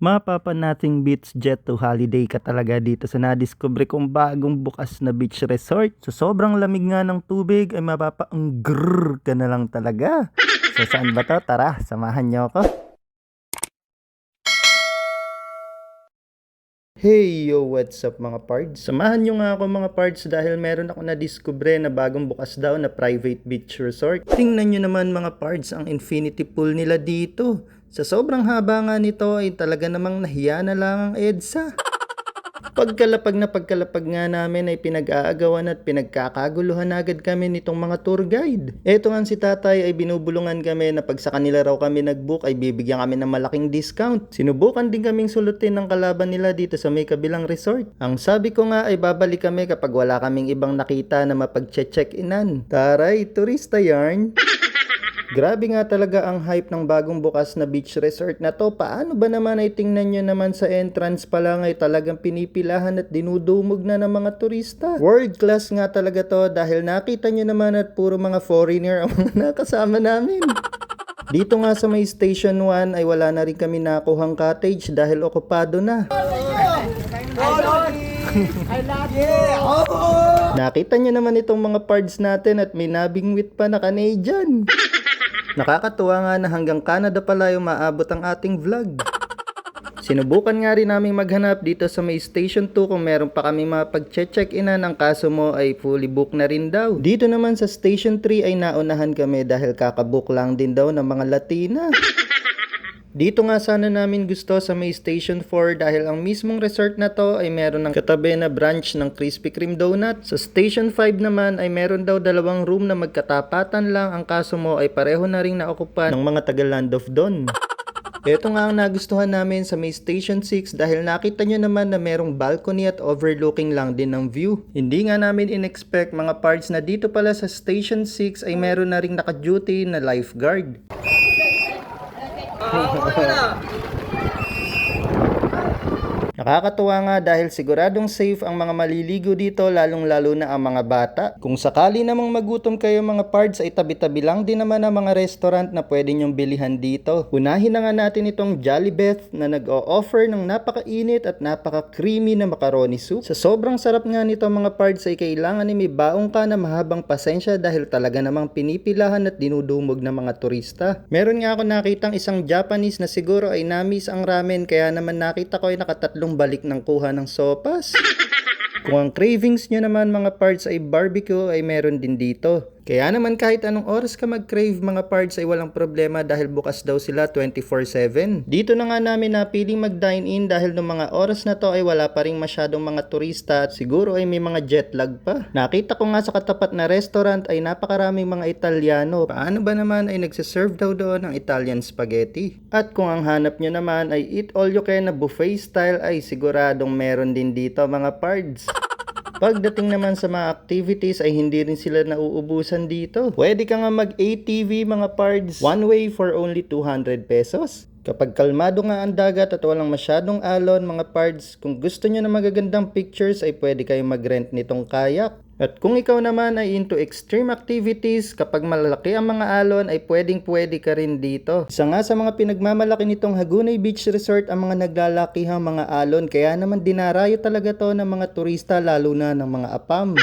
Mapapa nating beach jet to holiday ka talaga dito sa nadiskubre kong bagong bukas na beach resort. So sobrang lamig nga ng tubig ay mapapa-grrr ka na lang talaga. So saan ba to? Tara, samahan niyo ako. Hey yo, what's up mga pards? Samahan nyo nga ako mga pards dahil meron ako na-discover na bagong bukas daw na private beach resort. Tingnan nyo naman mga pards ang infinity pool nila dito. Sa sobrang haba nga nito ay talaga namang nahiya na lang ang EDSA. Pagkalapag nga namin ay pinag-aagawan at pinagkakaguluhan agad kami nitong mga tour guide. Eto nga si tatay ay binubulungan kami na pag sa kanila raw kami nag-book ay bibigyan kami ng malaking discount. Sinubukan din kaming sulutin ng kalaban nila dito sa may kabilang resort. Ang sabi ko nga ay babalik kami kapag wala kaming ibang nakita na mapag-check-inan. Taray, turista yarn! Grabe nga talaga ang hype ng bagong bukas na beach resort na to. Paano ba naman ay tingnan nyo naman sa entrance pa lang ay talagang pinipilahan at dinudumog na ng mga turista. World class nga talaga to dahil nakita nyo naman at puro mga foreigner ang mga nakasama namin. Dito nga sa may Station 1 ay wala na rin kami nakuhang cottage dahil okupado na. Nakita nyo naman itong mga pards natin at may nabingwit pa na Canadian. Nakakatuwa nga na hanggang Canada pala yung maabot ang ating vlog. Sinubukan nga rin namin maghanap dito sa may Station 2 kung meron pa kami mapag-check-inan, ang kaso mo ay fully book na rin daw. Dito naman sa Station 3 ay naunahan kami dahil kakabook lang din daw ng mga Latina. Dito nga sana namin gusto sa may Station 4 dahil ang mismong resort na to ay meron ng katabi na branch ng Krispy Kreme Donut. Sa Station 5 naman ay meron daw dalawang room na magkatapatan lang, ang kaso mo ay pareho na ring naokupan ng mga taga Land of Don. Ito nga ang nagustuhan namin sa may Station 6 dahil nakita nyo naman na merong balcony at overlooking lang din ng view. Hindi nga namin in-expect mga parts na dito pala sa Station 6 ay meron na ring naka-duty na lifeguard. Nakakatuwa nga dahil siguradong safe ang mga maliligo dito, lalong lalo na ang mga bata. Kung sakali namang magutom kayo mga pards ay tabi-tabi lang din naman ang mga restaurant na pwede nyong bilihan dito. Unahin na nga natin itong Jollibeth na nag-o-offer ng napakainit at napaka-creamy na macaroni soup. Sa sobrang sarap nga nito mga pards ay kailangan ni may baong ka na mahabang pasensya dahil talaga namang pinipilahan at dinudumog ng mga turista. Meron nga ako nakitang isang Japanese na siguro ay namis ang ramen, kaya naman nakita ko ay nakatatlong balik ng kuha ng sopas. Kung ang cravings nyo naman mga pards ay barbecue ay meron din dito. Kaya naman kahit anong oras ka mag-crave mga pards ay walang problema dahil bukas daw sila 24/7. Dito na nga namin napiling mag-dine in dahil noong mga oras na to ay wala pa rin masyadong mga turista at siguro ay may mga jet lag pa. Nakita ko nga sa katapat na restaurant ay napakaraming mga Italiano. Paano ba naman ay nagsiserve daw doon ng Italian spaghetti? At kung ang hanap nyo naman ay eat all you can na buffet style ay siguradong meron din dito mga pards. Pagdating naman sa mga activities ay hindi rin sila nauubusan dito. Pwede ka nga mag-ATV mga pards, one way for only 200 pesos. Kapag kalmado nga ang dagat at walang masyadong alon mga pards, kung gusto nyo na magagandang pictures ay pwede kayong mag-rent nitong kayak. At kung ikaw naman ay into extreme activities, kapag malalaki ang mga alon ay pwedeng-pwede ka rin dito. Isa nga sa mga pinagmamalaki nitong Hagonoy Beach Resort ang mga naglalakihang mga alon, kaya naman dinarayo talaga to ng mga turista lalo na ng mga apam.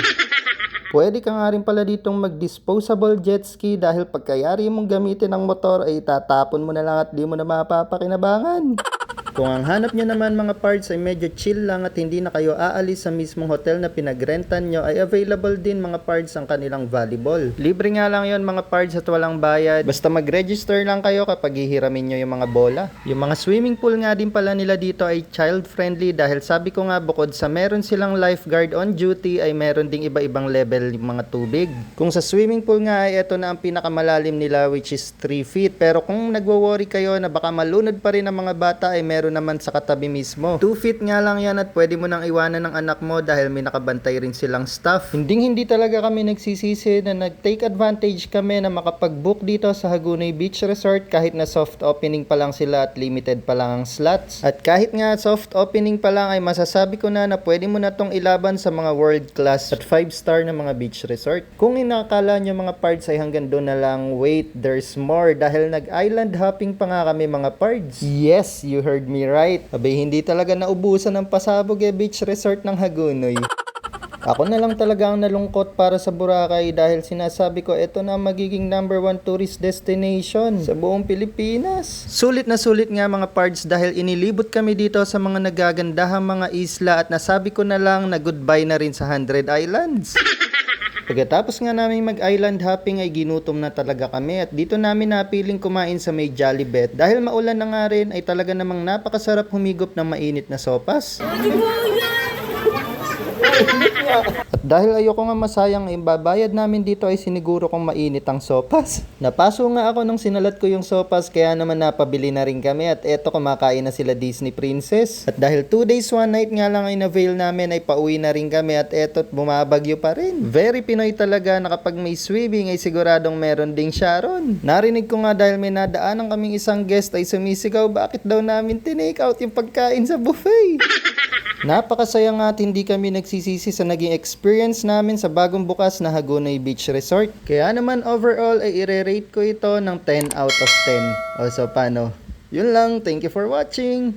Pwede ka nga rin pala ditong mag-disposable jet ski dahil pagkayari mong gamitin ang motor ay tatapon mo na lang at di mo na mapapakinabangan. Kung ang hanap nyo naman mga parts ay medyo chill lang at hindi na kayo aalis sa mismong hotel na pinagrentan nyo ay available din mga parts ang kanilang volleyball. Libre nga lang yon mga parts at walang bayad. Basta mag-register lang kayo kapag hihiramin nyo yung mga bola. Yung mga swimming pool nga din pala nila dito ay child friendly dahil sabi ko nga bukod sa meron silang lifeguard on duty ay meron ding iba-ibang level yung mga tubig. Kung sa swimming pool nga ay ito na ang pinakamalalim nila which is 3 feet, pero kung nagwo-worry kayo na baka malunod pa rin ang mga bata ay meron naman sa katabi mismo. 2 feet nga lang yan at pwede mo nang iwanan ng anak mo dahil may nakabantay rin silang staff. Hindi talaga kami nagsisisi na nag-take advantage kami na makapag-book dito sa Hagonoy Beach Resort kahit na soft opening pa lang sila at limited pa lang ang slots. At kahit nga soft opening pa lang ay masasabi ko na pwede mo na tong ilaban sa mga world class at 5-star na mga beach resort. Kung inakala nyo mga pards ay hanggang doon na lang, wait, there's more dahil nag-island hopping pa nga kami mga pards. Yes, you heard me right. Abay, hindi talaga naubusan ng pasabog beach resort ng Hagonoy. Ako na lang talaga ang nalungkot para sa Boracay dahil sinasabi ko ito na magiging number 1 tourist destination sa buong Pilipinas. Sulit na sulit nga mga pards dahil inilibot kami dito sa mga nagagandahang mga isla at nasabi ko na lang na goodbye na rin sa 100 Islands. Pagkatapos nga namin mag-island hopping ay ginutom na talaga kami at dito namin napiling kumain sa may Jollibet. Dahil maulan na nga rin ay talaga namang napakasarap humigop ng mainit na sopas. At dahil ayoko nga masayang babayad namin dito ay siniguro kong mainit ang sopas. Napaso nga ako nung sinalat ko yung sopas kaya naman napabili na rin kami at eto kumakain na sila Disney Princess. At dahil 2 days 1 night nga lang ay na-avail namin ay pauwi na rin kami at eto bumabagyo pa rin. Very Pinoy talaga na kapag may swimming ay siguradong meron ding Sharon. Narinig ko nga dahil may nadaanan kaming isang guest ay sumisigaw bakit daw namin tinake out yung pagkain sa buffet. Napakasaya nga at hindi kami nagsisisi sa naging experience namin sa bagong bukas na Hagonoy Beach Resort. Kaya naman overall ay i-rate ko ito ng 10 out of 10. O so paano? Yun lang, thank you for watching!